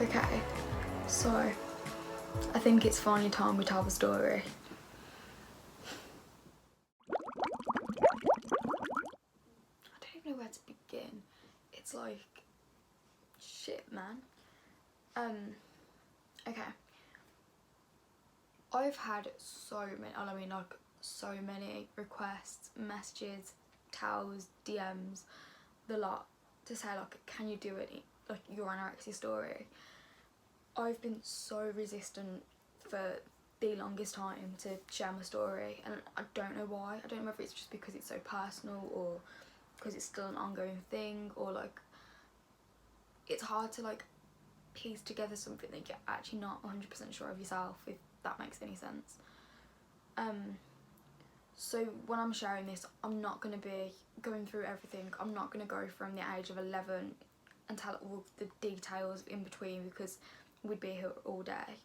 Okay, so I think it's finally time we tell the story. I don't even know where to begin. It's like, shit, man. Okay. I've had so many requests, messages, tells, DMs, the lot, to say like, can you do it, like your anorexia story. I've been so resistant for the longest time to share my story, and I don't know why. I don't know whether it's just because it's so personal or because it's still an ongoing thing, or like it's hard to like piece together something that you're actually not 100% sure of yourself, if that makes any sense. So when I'm sharing this, I'm not going to be going through everything. I'm not going to go from the age of 11 and tell all the details in between, because we'd be here all day.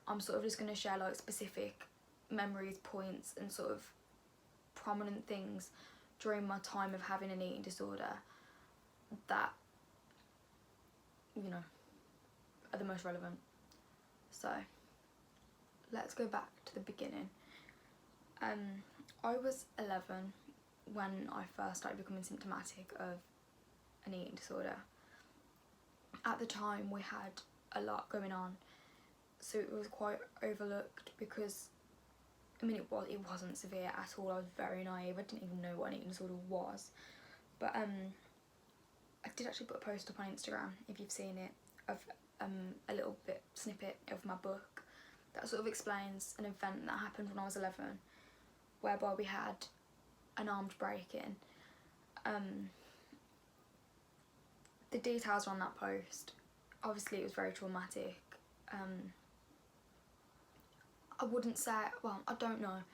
I'm sort of just going to share like specific memories, points and sort of prominent things during my time of having an eating disorder that, you know, are the most relevant. So let's go back to the beginning. I was 11 when I first started becoming symptomatic of an eating disorder. At the time we had a lot going on, so it was quite overlooked because, I mean, it wasn't severe at all. I was very naive. I didn't even know what an eating disorder was. But I did actually put a post up on Instagram, if you've seen it, of a little bit snippet of my book that sort of explains an event that happened when I was 11, whereby we had an armed break-in. The details are on that post. Obviously it was very traumatic. I wouldn't say, well, I don't know.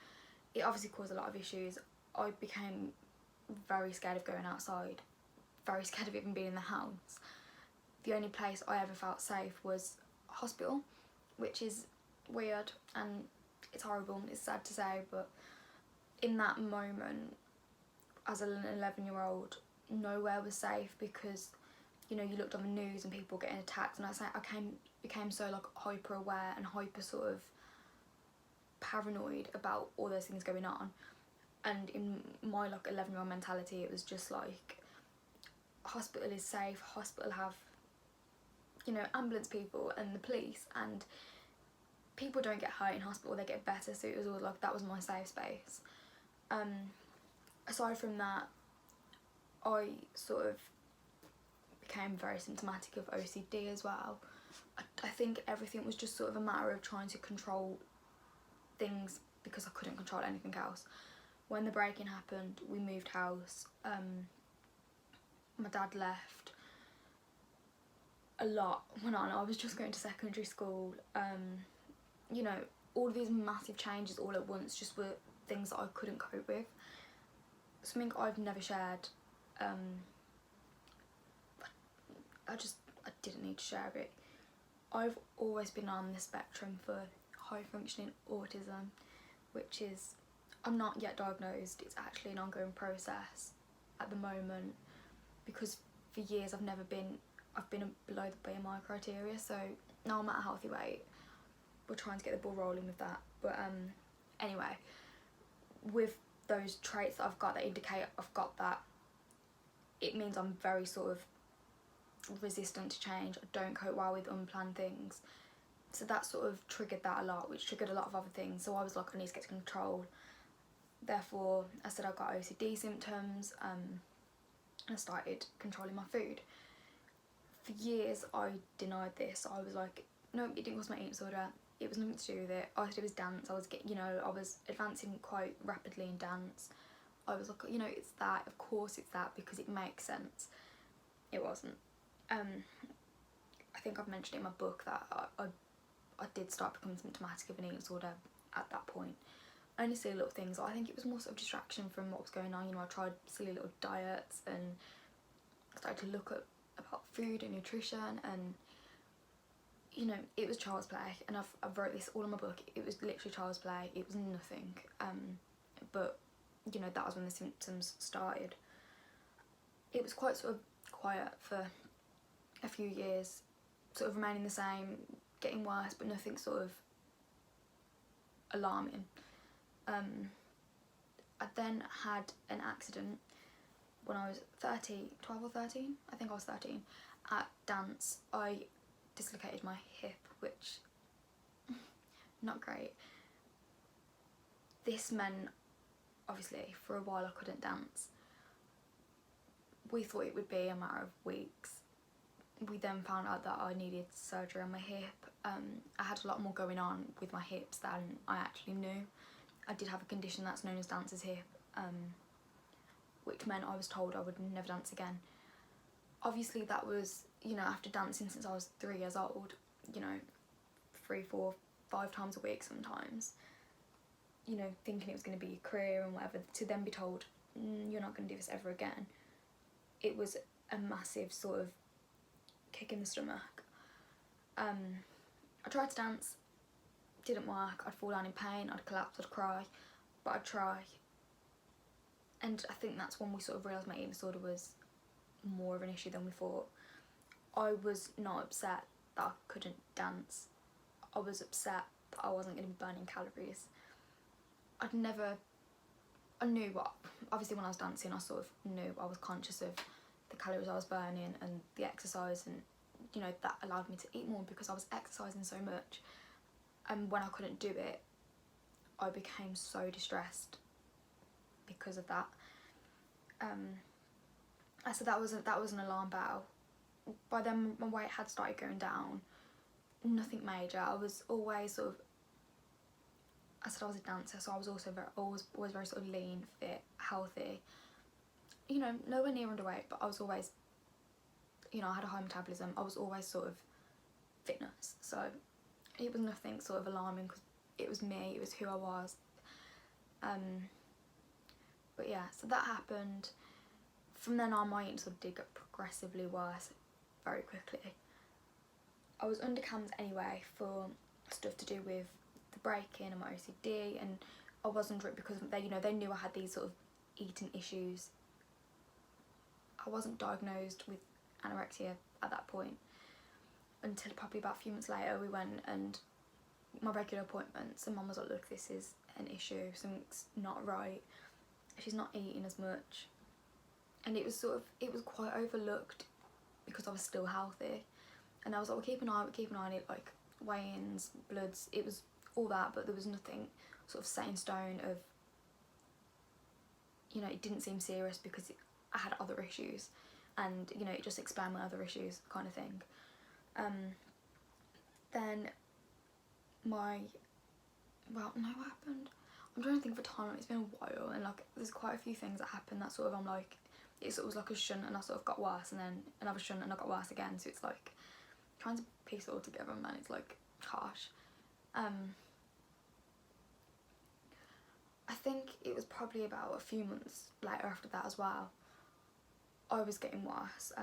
It obviously caused a lot of issues. I became very scared of going outside, very scared of even being in the house. The only place I ever felt safe was hospital, which is weird and it's horrible and it's sad to say, but in that moment, as an 11-year-old, nowhere was safe, because, you know, you looked on the news and people getting attacked, and I became so like hyper aware and hyper sort of paranoid about all those things going on. And in my like 11-year-old mentality, it was just like, hospital is safe, hospital have, you know, ambulance people and the police, and people don't get hurt in hospital, they get better. So it was all like, that was my safe space. Aside from that, I sort of became very symptomatic of OCD as well. I think everything was just sort of a matter of trying to control things because I couldn't control anything else. When the break-in happened, we moved house. My dad left. A lot went on. I was just going to secondary school. You know, all of these massive changes all at once just were things that I couldn't cope with. Something I've never shared. I didn't need to share it. I've always been on the spectrum for high functioning autism, which is, I'm not yet diagnosed. It's actually an ongoing process at the moment, because for years I've been below the BMI criteria, so now I'm at a healthy weight. We're trying to get the ball rolling with that. But anyway, with those traits that I've got that indicate I've got that, it means I'm very sort of resistant to change. I don't cope well with unplanned things. So that sort of triggered that a lot, which triggered a lot of other things. So I was like, I need to get to control. Therefore, I said I got OCD symptoms. I started controlling my food. For years, I denied this. I was like, no, it didn't cause my eating disorder. It was nothing to do with it. All I did was dance. I was advancing quite rapidly in dance. I was like, you know, it's that. Of course it's that, because it makes sense. It wasn't. I think I've mentioned it in my book that I did start becoming symptomatic of an eating disorder at that point. Only silly little things. I think it was more sort of distraction from what was going on. You know, I tried silly little diets and started to look at about food and nutrition, and you know, it was child's play. And I've wrote this all in my book. It was literally child's play. It was nothing. But you know, that was when the symptoms started. It was quite sort of quiet for a few years sort of remaining the same, getting worse, but nothing sort of alarming. I then had an accident when I was 12 or 13, I think I was 13, at dance. I dislocated my hip, which, not great. This meant, obviously, for a while I couldn't dance. We thought it would be a matter of weeks. We then found out that I needed surgery on my hip. I had a lot more going on with my hips than I actually knew. I did have a condition that's known as dancer's hip, which meant I was told I would never dance again. Obviously that was, you know, after dancing since I was 3 years old, you know, 3, 4, 5 times a week sometimes, you know, thinking it was going to be a career and whatever, to then be told, you're not going to do this ever again. It was a massive sort of kick in the stomach. I tried to dance, didn't work. I'd fall down in pain, I'd collapse, I'd cry, but I'd try. And I think that's when we sort of realised my eating disorder was more of an issue than we thought. I was not upset that I couldn't dance. I was upset that I wasn't going to be burning calories. I knew what, obviously when I was dancing I sort of knew, I was conscious of the calories I was burning and the exercise, and you know, that allowed me to eat more because I was exercising so much. And when I couldn't do it, I became so distressed because of that. So that was an alarm bell. By then my weight had started going down, nothing major. I was always sort of, I said I was a dancer, so I was also always very sort of lean, fit, healthy. You know, nowhere near underweight, but I was always, you know, I had a high metabolism. I was always sort of fitness, so it was nothing sort of alarming because it was me, it was who I was. But yeah, so that happened. From then on, my eating sort of did get progressively worse very quickly. I was under cams anyway for stuff to do with the breaking and my OCD, and I was under it because they, you know, they knew I had these sort of eating issues. I wasn't diagnosed with anorexia at that point until probably about a few months later. We went and my regular appointments, and Mum was like, look, this is an issue, something's not right, she's not eating as much. And it was quite overlooked because I was still healthy, and I was like, well, keep an eye on it, like weigh-ins, bloods, it was all that, but there was nothing sort of set in stone of, you know, it didn't seem serious because I had other issues, and you know, it just explained my other issues kind of thing. Then what happened? I'm trying to think of a time, it's been a while, and like there's quite a few things that happened that sort of, I'm like, it sort of was like a shunt and I sort of got worse, and then another shunt and I got worse again, so it's like trying to piece it all together, man, it's like harsh. I think it was probably about a few months later after that as well, I was getting worse.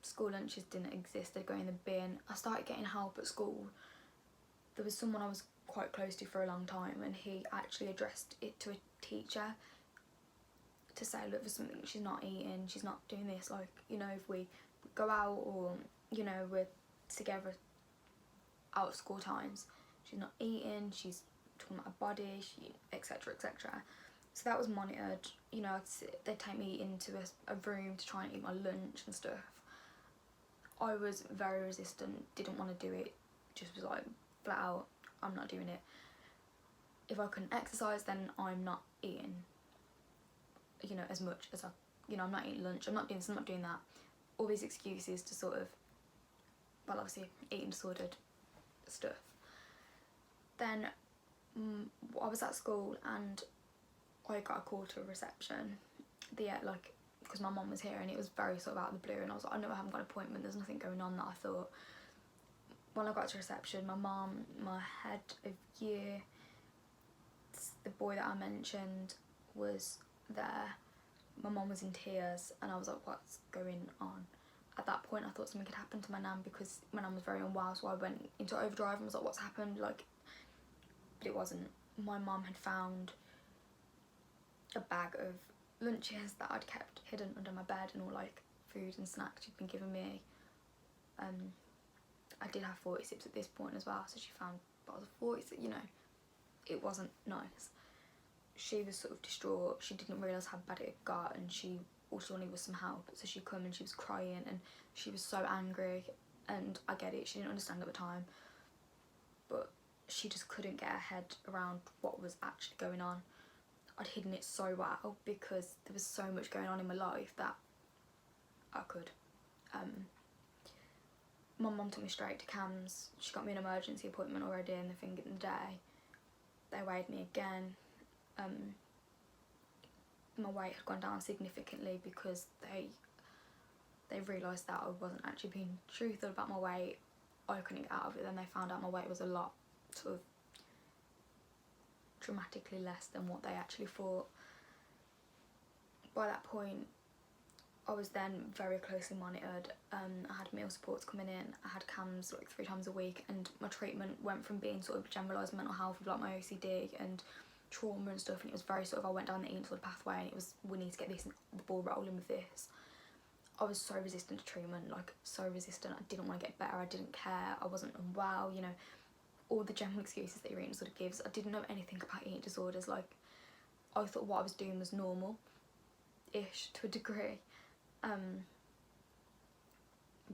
School lunches didn't exist, they'd go in the bin. I started getting help at school. There was someone I was quite close to for a long time, and he actually addressed it to a teacher to say, look, there's something she's not eating, she's not doing this, like, you know, if we go out or, you know, we're together out of school times, she's not eating, she's talking about her body, etc, etc. So that was monitored, you know, they'd take me into a room to try and eat my lunch and stuff. I was very resistant, didn't want to do it, just was like, flat out, I'm not doing it. If I couldn't exercise, then I'm not eating, you know, as much as you know, I'm not eating lunch, I'm not doing this, I'm not doing that. All these excuses to sort of, well, obviously eating disordered stuff. Then I was at school and I got a call to a reception, like, because my mum was here, and it was very sort of out of the blue, and I was like, I know I haven't got an appointment, there's nothing going on that I thought. When I got to reception, my mum, my head of year, the boy that I mentioned was there. My mum was in tears, and I was like, what's going on? At that point I thought something had happened to my nan because my nan was very unwell, so I went into overdrive and was like, what's happened? Like, but it wasn't. My mum had found a bag of lunches that I'd kept hidden under my bed, and all like food and snacks she'd been giving me. I did have 40 at this point as well, so she found bottles of 40, you know, it wasn't nice. She was sort of distraught. She didn't realise how bad it had got, and she also wanted some help, so she come and she was crying and she was so angry, and I get it, she didn't understand at the time, but she just couldn't get her head around what was actually going on. I'd hidden it so well because there was so much going on in my life that I could. My mum took me straight to CAMS. She got me an emergency appointment already in the thing in the day. They weighed me again. My weight had gone down significantly because they realised that I wasn't actually being truthful about my weight. I couldn't get out of it. Then they found out my weight was a lot sort of dramatically less than what they actually thought. By that point, I was then very closely monitored. I had meal supports coming in. I had CAMS like 3 times a week, and my treatment went from being sort of generalised mental health with like my OCD and trauma and stuff, and it was very sort of, I went down the eating disorder pathway, and it was, we need to get the ball rolling with this. I was so resistant to treatment, like so resistant. I didn't want to get better. I didn't care. I wasn't unwell, you know, all the general excuses that your eating disorder gives. I didn't know anything about eating disorders. Like, I thought what I was doing was normal-ish to a degree.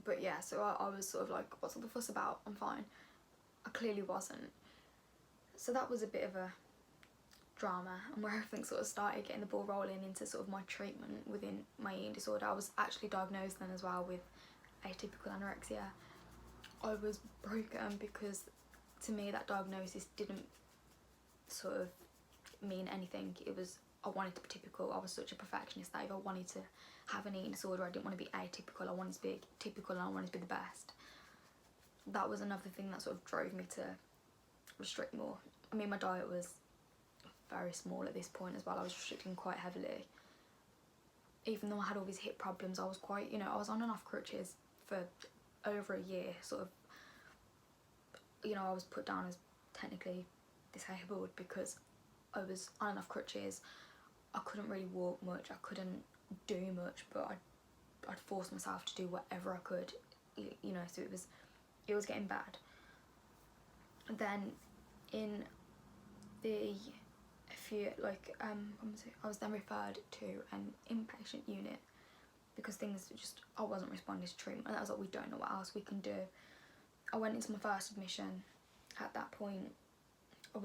But yeah, so I was sort of like, what's all the fuss about? I'm fine. I clearly wasn't. So that was a bit of a drama, and where everything sort of started getting the ball rolling into sort of my treatment within my eating disorder. I was actually diagnosed then as well with atypical anorexia. I was broken because to me that diagnosis didn't sort of mean anything. It was, I wanted to be typical. I was such a perfectionist that if I wanted to have an eating disorder, I didn't want to be atypical. I wanted to be typical, and I wanted to be the best. That was another thing that sort of drove me to restrict more. I mean, my diet was very small at this point as well. I was restricting quite heavily. Even though I had all these hip problems, I was quite, you know, I was on and off crutches for over a year, sort of, you know, I was put down as technically disabled because I was on and off crutches. I couldn't really walk much, I couldn't do much, but I'd force myself to do whatever I could, you know, so it was getting bad. And then in the I was then referred to an inpatient unit because things just, I wasn't responding to treatment, and I was like, we don't know what else we can do. I went into my first admission. At that point, I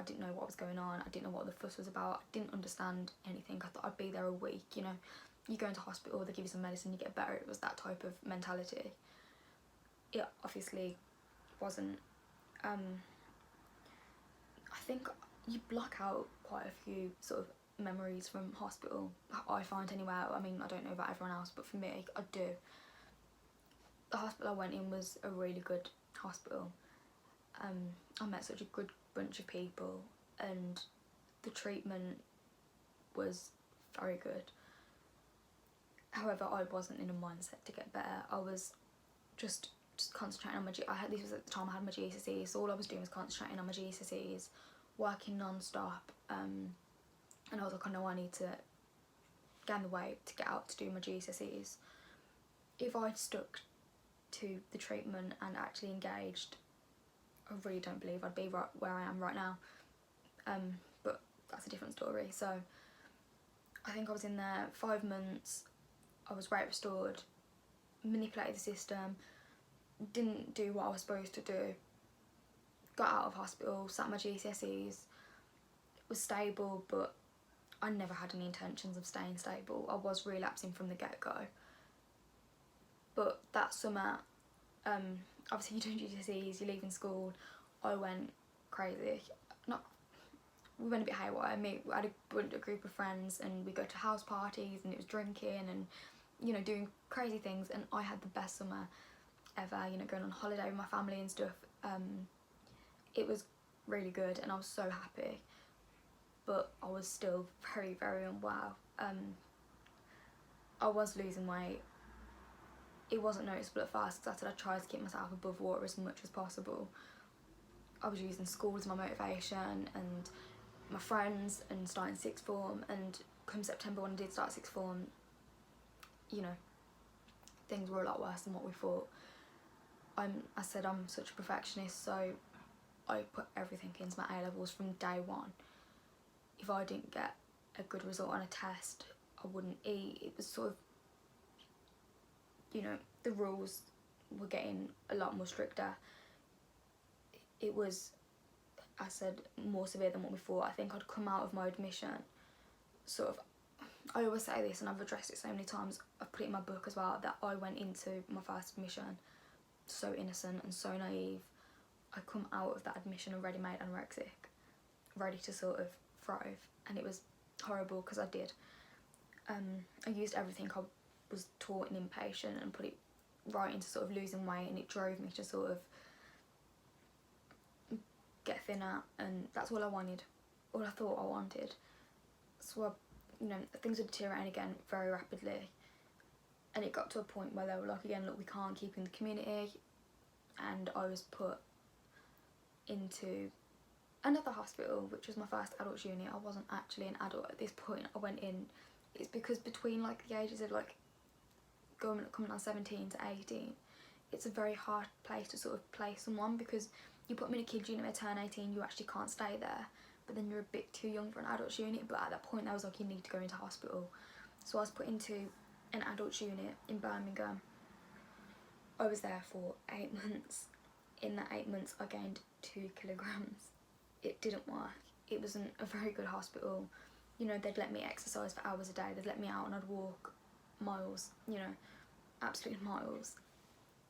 didn't know what was going on. I didn't know what the fuss was about. I didn't understand anything. I thought I'd be there a week, you know. You go into hospital, they give you some medicine, you get better. It was that type of mentality. It obviously wasn't. I think you block out quite a few sort of memories from hospital, I find anyway. I mean, I don't know about everyone else, but for me, I do. The hospital I went in was a really good hospital. I met such a good bunch of people, and the treatment was very good. However, I wasn't in a mindset to get better. I was just concentrating on my this was at the time I had my GCSEs, so all I was doing was concentrating on my GCSEs, working non-stop, and I was like, I know I need to gain the weight to get out to do my GCSEs. If I'd stuck to the treatment and actually engaged, I really don't believe I'd be right where I am right now, but that's a different story. So I think I was in there 5 months. I was weight restored, manipulated the system, didn't do what I was supposed to do, got out of hospital, sat my GCSEs, was stable, but I never had any intentions of staying stable. I was relapsing from the get-go. But that summer, obviously you do GCSEs, you're leaving school, I went crazy. We went a bit haywire. I had a group of friends, and we go to house parties, and it was drinking and, you know, doing crazy things, and I had the best summer ever, you know, going on holiday with my family and stuff. It was really good, and I was so happy, but I was still very, very unwell. I was losing weight. It wasn't noticeable at first because I tried to keep myself above water as much as possible. I was using school as my motivation and my friends, and starting sixth form, and come September when I did start sixth form, you know, things were a lot worse than what we thought. I said I'm such a perfectionist, so I put everything into my A levels from day one. If I didn't get a good result on a test, I wouldn't eat. It was sort of, you know, the rules were getting a lot more stricter. It was, I said, more severe than what we thought. I think I'd come out of my admission sort of, I always say this and I've addressed it so many times, I've put it in my book as well, that I went into my first admission so innocent and so naive. I come out of that admission already made anorexic, ready to sort of thrive, and it was horrible because I did. I used everything I was taught in inpatient and put it right into sort of losing weight, and it drove me to sort of get thinner, and that's all I wanted, all I thought I wanted. So I, you know, things were deteriorating again very rapidly, and it got to a point where they were like, again, look, we can't keep in the community, and I was put into another hospital, which was my first adults unit. I wasn't actually an adult at this point. I went in, it's because between like the ages of like coming on 17 to 18, it's a very hard place to sort of place someone, because you put them in a kids unit, they turn 18, you actually can't stay there, but then you're a bit too young for an adults unit. But at that point I was like, you need to go into hospital. So I was put into an adults unit in Birmingham. I was there for 8 months. In that 8 months I gained 2 kilograms. It didn't work. It wasn't a very good hospital. You know, they'd let me exercise for hours a day, they'd let me out and I'd walk miles, you know, absolute miles.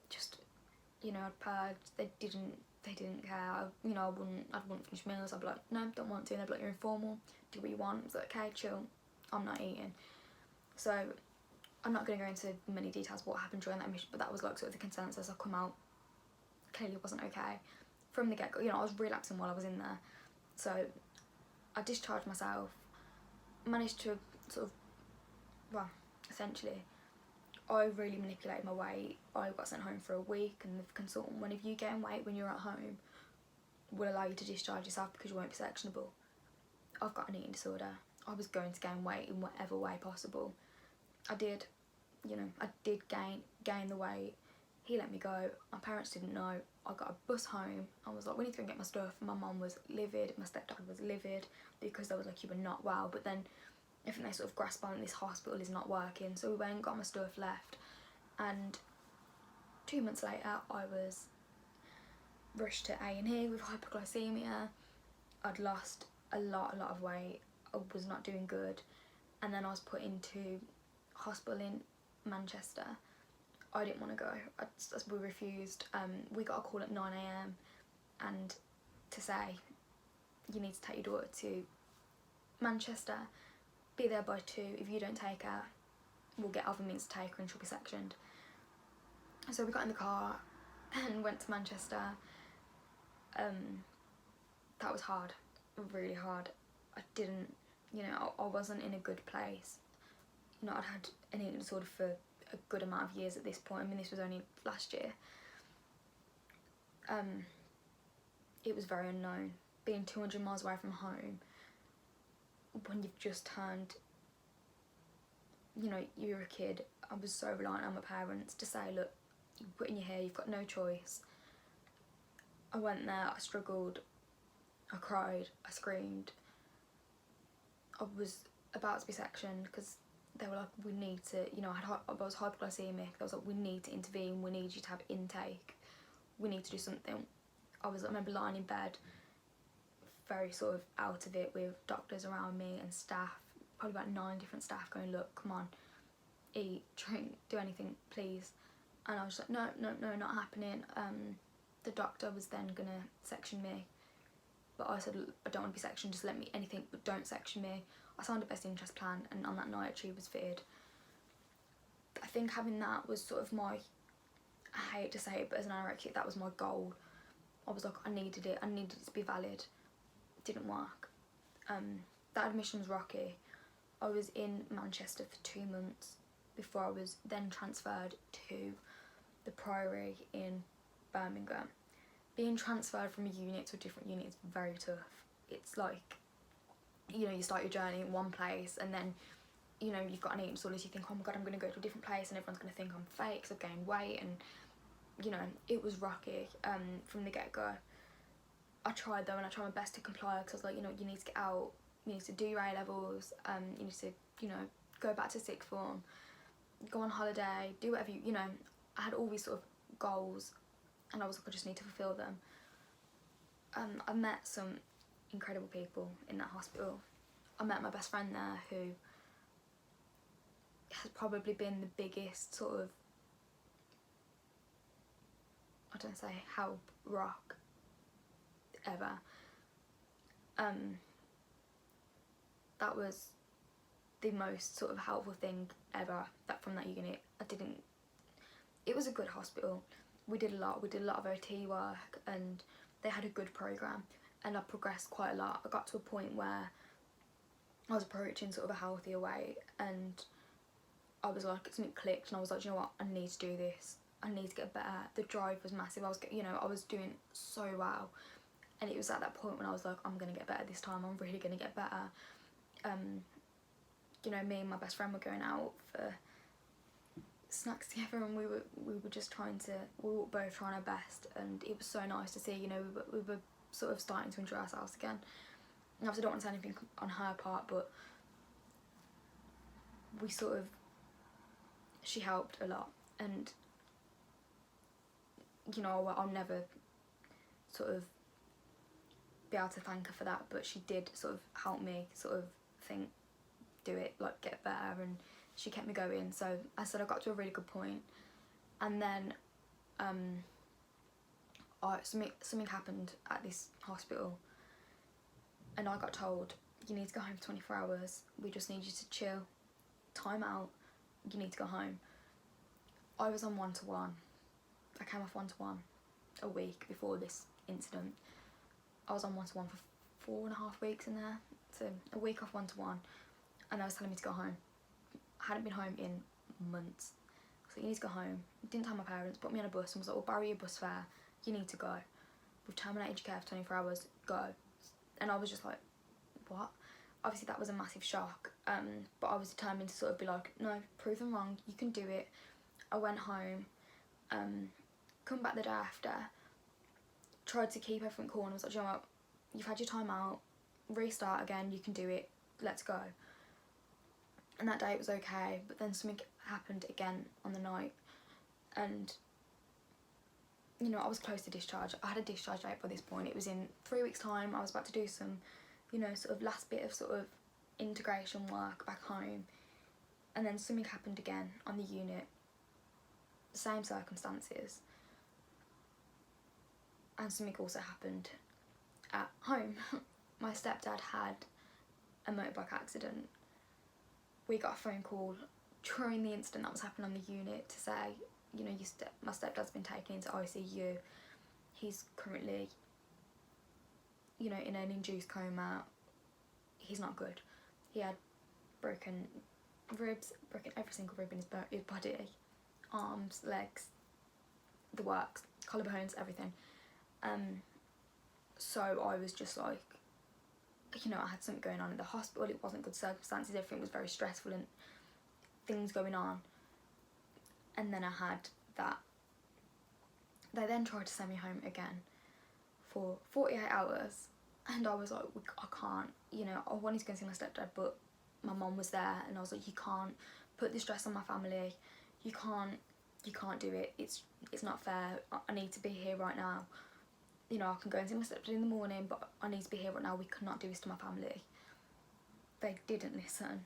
Just, you know, I'd purged, they didn't care. You know, I wouldn't finish meals. I'd be like, no, don't want to. And they'd be like, you're informal, do what you want. I was like, okay, chill, I'm not eating. So I'm not going to go into many details of what happened during that mission, but that was like sort of the consensus. I come out, clearly wasn't okay from the get-go. You know, I was relapsing while I was in there. So I discharged myself, managed to sort of, well, essentially, I really manipulated my weight. I got sent home for a week, and the consultant, when if you gain weight when you're at home, will allow you to discharge yourself because you won't be sectionable. I've got an eating disorder. I was going to gain weight in whatever way possible. I did, you know, I did gain the weight. He let me go. My parents didn't know. I got a bus home. I was like, we need to go and get my stuff. My mum was livid. My stepdad was livid because they was like, you were not well. But then I think they sort of grasped on this hospital is not working. So we went and got my stuff, left. And 2 months later, I was rushed to A&E with hypoglycemia. I'd lost a lot of weight. I was not doing good. And then I was put into hospital in Manchester. I didn't want to go. We refused. We got a call at 9 AM and to say, you need to take your daughter to Manchester, be there by 2. If you don't take her, we'll get other means to take her and she'll be sectioned. So we got in the car and went to Manchester. That was hard, really hard. I didn't, you know, I wasn't in a good place. You know, I'd had an eating disorder for a good amount of years at this point. I mean, this was only last year. It was very unknown. Being 200 miles away from home, when you've just turned, you know, you're a kid. I was so reliant on my parents to say, look, you put in your hair, you've got no choice. I went there, I struggled, I cried, I screamed. I was about to be sectioned because they were like, we need to, you know, I was hypoglycemic. They was like, we need to intervene, we need you to have intake, we need to do something. I remember lying in bed, very sort of out of it, with doctors around me and staff, probably about 9 different staff going, look, come on, eat, drink, do anything, please. And I was like, no, not happening. The doctor was then gonna section me, but I said, I don't want to be sectioned, just let me anything, but don't section me. I signed a best interest plan, and on that night a tube was fitted. I think having that was sort of my, I hate to say it, but as an anorexic, that was my goal. I was like, I needed it to be valid. It didn't work. That admission was rocky. I was in Manchester for 2 months before I was then transferred to the Priory in Birmingham. Being transferred from a unit to a different unit is very tough. It's like, you know, you start your journey in one place and then, you know, you've got an eating disorder, so you think, oh my god, I'm going to go to a different place and everyone's going to think I'm fake because I've gained weight, and you know, it was rocky from the get-go. I tried though, and I tried my best to comply, because I was like, you know, you need to get out, you need to do your A-levels, you need to, you know, go back to sixth form, go on holiday, do whatever you know. I had all these sort of goals, and I was like, I just need to fulfil them. I met some incredible people in that hospital. I met my best friend there, who has probably been the biggest sort of, I don't say help rock ever. That was the most sort of helpful thing ever from that unit. It was a good hospital. We did a lot of OT work, and they had a good programme, and I progressed quite a lot. I got to a point where I was approaching sort of a healthier weight, and I was like, something clicked, and I was like, you know what, I need to do this. I need to get better. The drive was massive. I was doing so well, and it was at that point when I was like, I'm gonna get better this time. I'm really gonna get better. You know, me and my best friend were going out for snacks together, and we were both trying our best, and it was so nice to see. You know, we were sort of starting to enjoy ourselves again. And obviously, I don't want to say anything on her part, but she helped a lot, and you know, I'll never sort of be able to thank her for that, but she did sort of help me sort of think, do it, like, get better, and she kept me going. So I said I got to a really good point, and then something happened at this hospital, and I got told, you need to go home for 24 hours, we just need you to chill, time out, you need to go home. I was on 1-to-1. I came off 1-to-1 a week before this incident. I was on 1-to-1 for 4.5 weeks in there, so a week off 1-to-1, and I was telling me to go home. I hadn't been home in months, so you need to go home. Didn't tell my parents, put me on a bus and was like, we'll borrow your bus fare, you need to go. We've terminated your care for 24 hours, go. And I was just like, what? Obviously that was a massive shock, but I was determined to sort of be like, no, prove them wrong, you can do it. I went home, come back the day after, tried to keep everything cool, and I was like, you know what, you've had your time out, restart again, you can do it, let's go. And that day it was okay, but then something happened again on the night, and you know, I was close to discharge. I had a discharge date by this point. It was in 3 weeks' time. I was about to do some, you know, sort of last bit of sort of integration work back home, and then something happened again on the unit, same circumstances, and something also happened at home. My stepdad had a motorbike accident. We got a phone call during the incident that was happening on the unit to say, you know, my stepdad's been taken into ICU. He's currently, you know, in an induced coma. He's not good. He had broken ribs, broken every single rib in his body, arms, legs, the works, collarbones, everything. So I was just like, you know, I had something going on in the hospital. It wasn't good circumstances. Everything was very stressful and things going on. And then I had that. They then tried to send me home again for 48 hours. And I was like, I can't, you know, I wanted to go and see my stepdad, but my mum was there, and I was like, you can't put the stress on my family. You can't do it. It's not fair. I need to be here right now. You know, I can go and see my stepdad in the morning, but I need to be here right now. We cannot do this to my family. They didn't listen.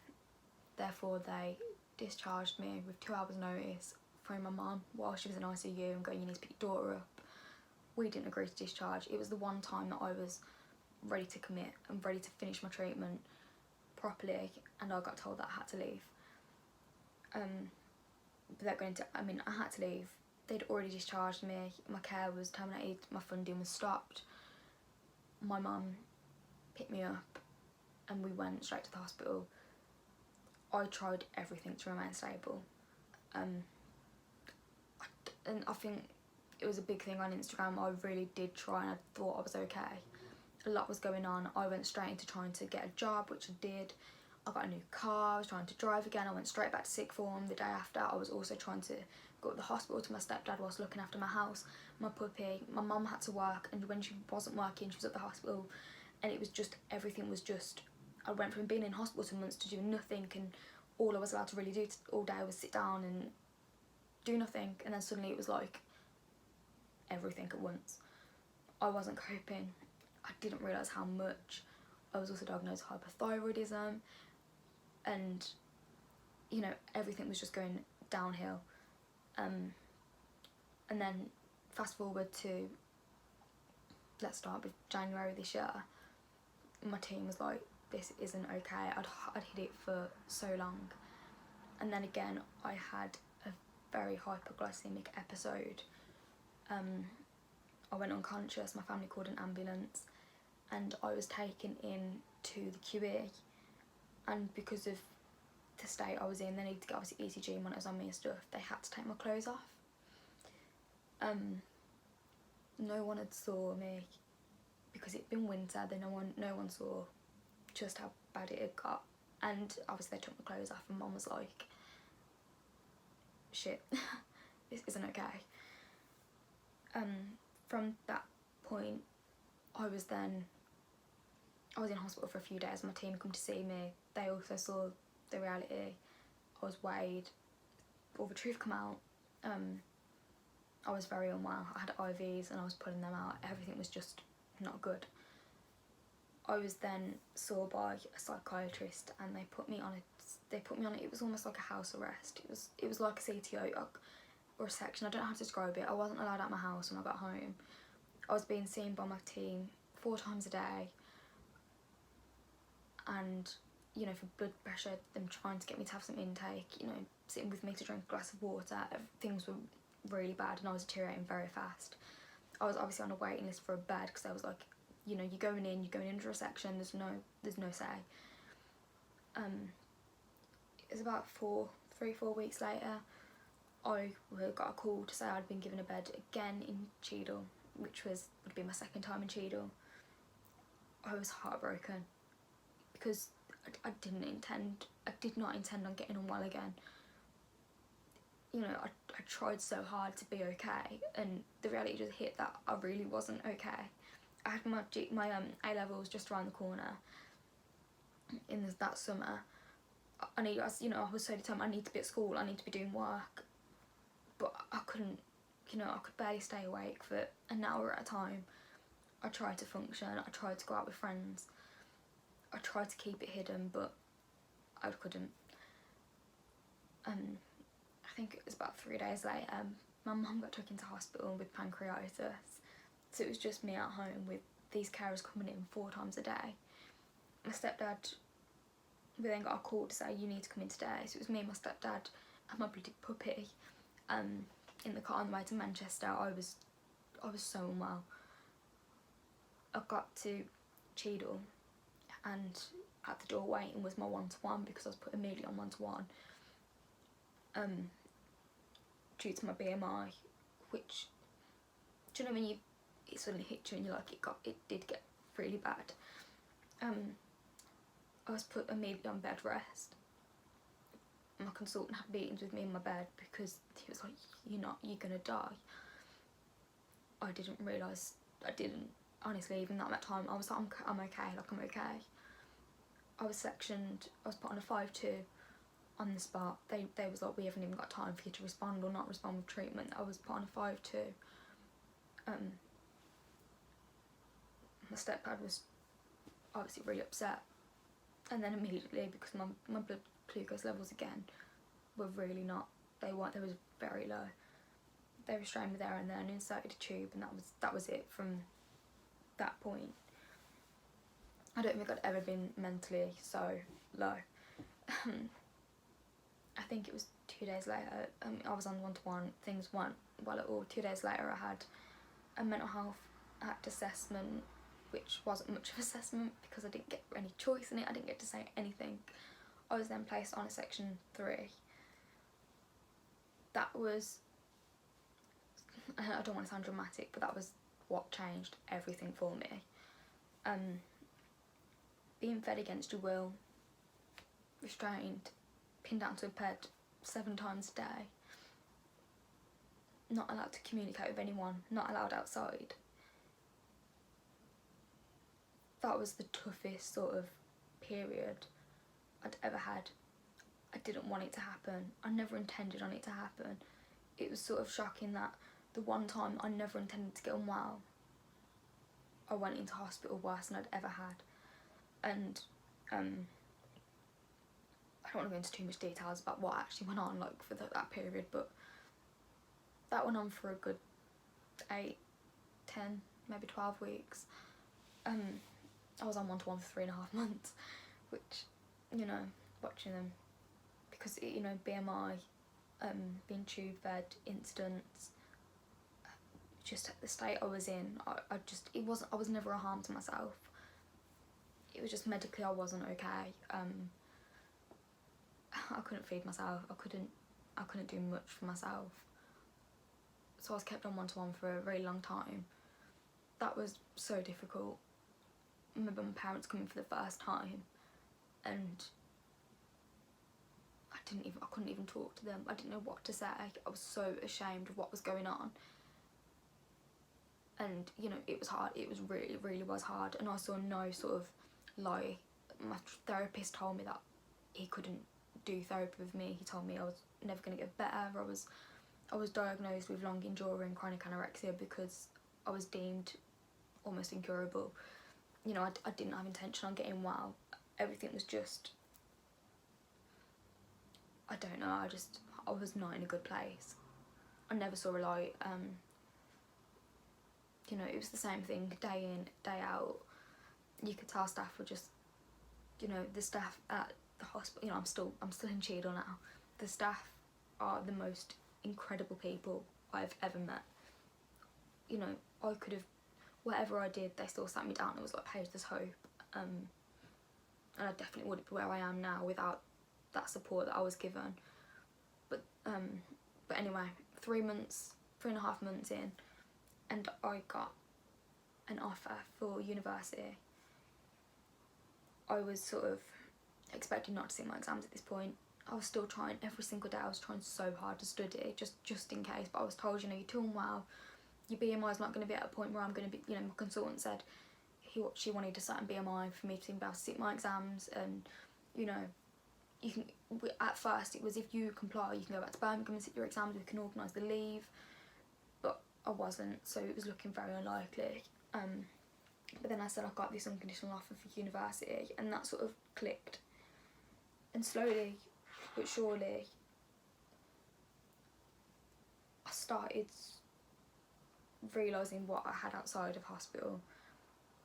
Therefore, they discharged me with 2 hours notice from my mum while she was in ICU and going, you need to pick your daughter up. We didn't agree to discharge. It was the one time that I was ready to commit and ready to finish my treatment properly, and I got told that I had to leave. I had to leave. They'd already discharged me, my care was terminated, my funding was stopped. My mum picked me up and we went straight to the hospital. I tried everything to remain stable. And I think it was a big thing on Instagram. I really did try, and I thought I was okay. A lot was going on. I went straight into trying to get a job, which I did. I got a new car, I was trying to drive again, I went straight back to sixth form. The day after, I was also trying to go to the hospital to my stepdad whilst looking after my house, my puppy. My mum had to work, and when she wasn't working, she was at the hospital, and it was just, everything was just, I went from being in hospital for months to doing nothing, and all I was allowed to really do all day was sit down and do nothing, and then suddenly it was like everything at once. I wasn't coping. I didn't realise how much. I was also diagnosed with hypothyroidism, and you know, everything was just going downhill. And then fast forward to, let's start with January this year. My team was like, this isn't okay. I'd hid it for so long, and then again I had a very hypoglycemic episode. I went unconscious, my family called an ambulance, and I was taken in to the QE, and because of the state I was in, they needed to get obviously ECG monitors on me and stuff, they had to take my clothes off. No one had saw me because it'd been winter, then no one saw just how bad it had got, and obviously they took my clothes off, and Mum was like, shit, this isn't okay. From that point, I was in hospital for a few days. My team come to see me. They also saw the reality. I was weighed, all the truth come out. I was very unwell. I had IVs and I was pulling them out. Everything was just not good. I was then saw by a psychiatrist, and they put me on it. It was almost like a house arrest. It was like a CTO or a section. I don't know how to describe it. I wasn't allowed out of my house when I got home. I was being seen by my team 4 times a day, and you know, for blood pressure, them trying to get me to have some intake, you know, sitting with me to drink a glass of water. Things were really bad, and I was deteriorating very fast. I was obviously on a waiting list for a bed because I was like, you know, you're going into a section, there's no say. It was about 3-4 weeks later, I got a call to say I'd been given a bed again in Cheadle, which would be my second time in Cheadle. I was heartbroken because I did not intend on getting unwell again. You know, I tried so hard to be okay, and the reality just hit that I really wasn't okay. I had my A-levels just around the corner in that summer. I was so determined, I need to be at school, I need to be doing work, but I couldn't, you know, I could barely stay awake for an hour at a time. I tried to function, I tried to go out with friends, I tried to keep it hidden, but I couldn't. I think it was about 3 days later, my mum got took into hospital with pancreatitis, so it was just me at home with these carers coming in 4 times a day. My stepdad, we then got a call to say, you need to come in today, so it was me and my stepdad and my bloody puppy in the car on the way to Manchester. I was so unwell. I got to Cheadle, and at the door waiting was my 1-to-1 because I was put immediately on 1-to-1 due to my BMI, which, do you know when it suddenly hit you and you're like, it did get really bad. I was put immediately on bed rest. My consultant had meetings with me in my bed because he was like, you're gonna die. I didn't realise, honestly, even at that time, I was like, I'm okay. I was sectioned, I was put on a 5-2 on the spot. They was like, we haven't even got time for you to respond or not respond with treatment. I was put on a 5-2. My stepdad was obviously really upset, and then immediately, because my blood glucose levels again were really not, they was very low. They restrained me there and then, inserted a tube, and that was it from that point. I don't think I'd ever been mentally so low. I think it was 2 days later, I was on 1-to-1, things weren't well at all. 2 days later I had a mental health act assessment, which wasn't much of an assessment because I didn't get any choice in it, I didn't get to say anything. I was then placed on a section 3. That was, I don't want to sound dramatic, but that was what changed everything for me. Being fed against your will, restrained, pinned down to a bed 7 times a day, not allowed to communicate with anyone, not allowed outside. That was the toughest sort of period I'd ever had. I didn't want it to happen. I never intended on it to happen. It was sort of shocking that the one time I never intended to get unwell, I went into hospital worse than I'd ever had. And I don't want to go into too much details about what actually went on like for that period, but that went on for a good 8, 10, maybe 12 weeks. I was on one-to-one for 3.5 months, which, you know, watching them, because, you know, BMI, being tube fed, incidents, just the state I was in, I was never a harm to myself. It was just medically I wasn't okay. I couldn't feed myself, I couldn't do much for myself. So I was kept on one-to-one for a very long time. That was so difficult. I remember my parents coming for the first time, and I couldn't even talk to them. I didn't know what to say. I was so ashamed of what was going on. And, you know, it was hard. It was really, really was hard. And I saw no sort of lie. My therapist told me that he couldn't do therapy with me. He told me I was never going to get better. I was diagnosed with long enduring chronic anorexia because I was deemed almost incurable. You know, I didn't have intention on getting well. Everything was just, I don't know, I was not in a good place. I never saw a light. You know, it was the same thing day in, day out. You could tell staff were just, you know, the staff at the hospital, you know, I'm still in Cheadle now. The staff are the most incredible people I've ever met. You know, I could have, whatever I did, they still sat me down and was like, hey, there's hope. And I definitely wouldn't be where I am now without that support that I was given. But anyway, 3.5 months in, and I got an offer for university. I was sort of expecting not to sit my exams at this point. I was still trying every single day. I was trying so hard to study, just in case. But I was told, you know, you're too unwell. Your BMI is not going to be at a point where I'm going to be, you know, my consultant said she wanted a certain BMI for me to be able to sit my exams. And, you know, you can, at first it was, if you comply, you can go back to Birmingham and sit your exams, we can organise the leave. But I wasn't, so it was looking very unlikely. But then I said I got this unconditional offer for university, and that sort of clicked. And slowly but surely, I started realising what I had outside of hospital.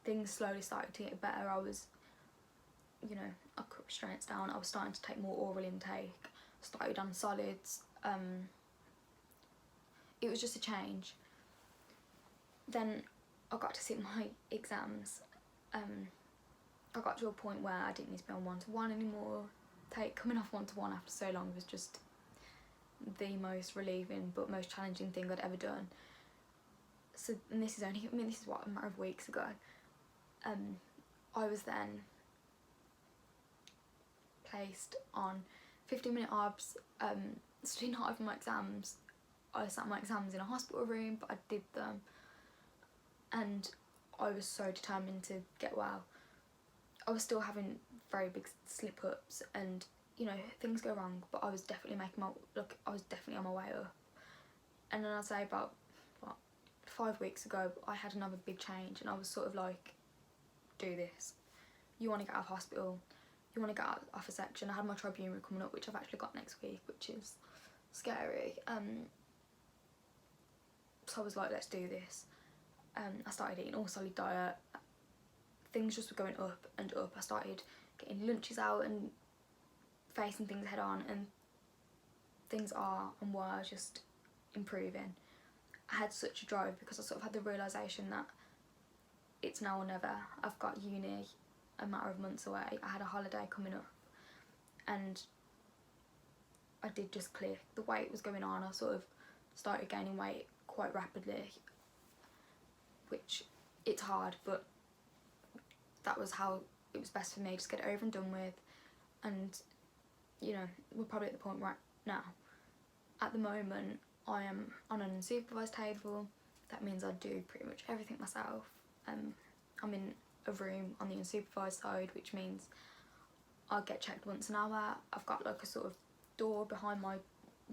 Things slowly started to get better. I was, you know, I cut restraints down. I was starting to take more oral intake. Started on solids. It was just a change. Then I got to sit my exams. I got to a point where I didn't need to be on one-to-one anymore. Coming off one-to-one after so long was just the most relieving but most challenging thing I'd ever done. So, and this is what, a matter of weeks ago. I was then placed on 15-minute ARBs, studying hard for my exams. I sat my exams in a hospital room, but I did them. And I was so determined to get well. I was still having very big slip-ups, and, you know, things go wrong, but I was definitely I was definitely on my way up. And then I'd say about, 5 weeks ago, I had another big change, and I was sort of like, do this. You want to get out of hospital, you want to get out off a section. I had my tribunal coming up, which I've actually got next week, which is scary. So I was like, let's do this. I started eating all solid diet. Things just were going up and up. I started getting lunches out and facing things head on, and things are and were just improving. I had such a drive because I sort of had the realisation that it's now or never. I've got uni a matter of months away. I had a holiday coming up, and I did just click. The weight was going on. I sort of started gaining weight quite rapidly, which it's hard, but that was how it was best for me. Just get it over and done with. And you know, we're probably at the point right now. At the moment, I am on an unsupervised table. That means I do pretty much everything myself. I'm in a room on the unsupervised side, which means I get checked once an hour. I've got like a sort of door behind my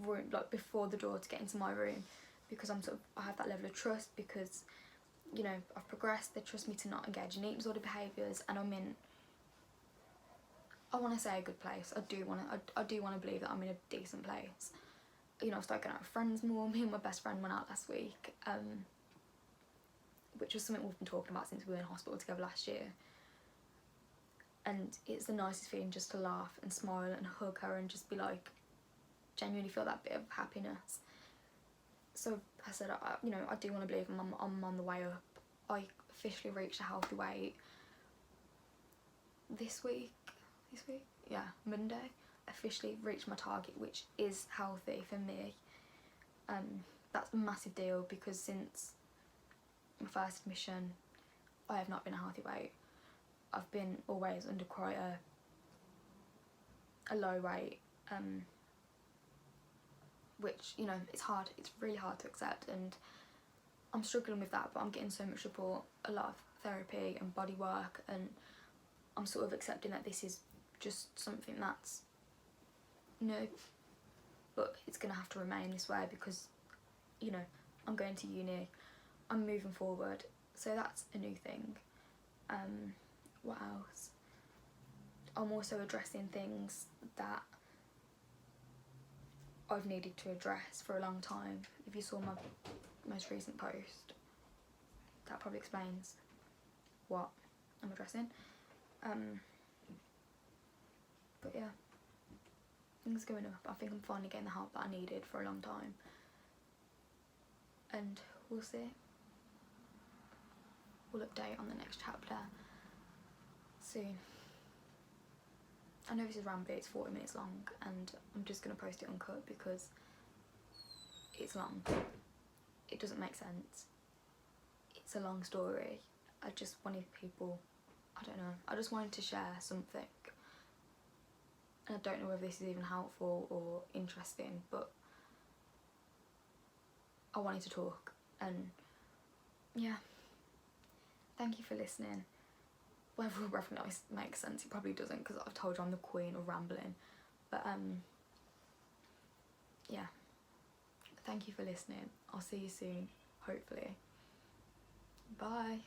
room, like before the door to get into my room, because I have that level of trust, because, you know, I've progressed. They trust me to not engage in eating disorder behaviours, and I'm in, I want to say, a good place. I do want to believe that I'm in a decent place. You know, I've started going out with friends more. Me and my best friend went out last week, which was something we've been talking about since we were in hospital together last year. And it's the nicest feeling just to laugh and smile and hug her and just be like, genuinely feel that bit of happiness. So I said, you know, I do want to believe I'm on the way up. I officially reached a healthy weight this week, yeah, Monday. Officially reached my target, which is healthy for me. That's a massive deal, because since my first admission, I have not been a healthy weight. I've been always under quite a low weight, which, you know, it's hard. It's really hard to accept, and I'm struggling with that, but I'm getting so much support, a lot of therapy and body work, and I'm sort of accepting that this is just something that's new, but it's going to have to remain this way because, you know, I'm going to uni, I'm moving forward, so that's a new thing. What else? I'm also addressing things that I've needed to address for a long time. If you saw my most recent post, that probably explains what I'm addressing. But yeah, things are going up. I think I'm finally getting the help that I needed for a long time, and we'll see. We'll update on the next chapter soon. I know this is rambly, it's 40 minutes long, and I'm just going to post it uncut because it's long. It doesn't make sense. It's a long story. I just wanted people, I don't know, I just wanted to share something. And I don't know whether this is even helpful or interesting, but I wanted to talk, and yeah. Thank you for listening. Whether it makes sense, it probably doesn't, because I've told you I'm the queen of rambling. But yeah. Thank you for listening. I'll see you soon, hopefully. Bye.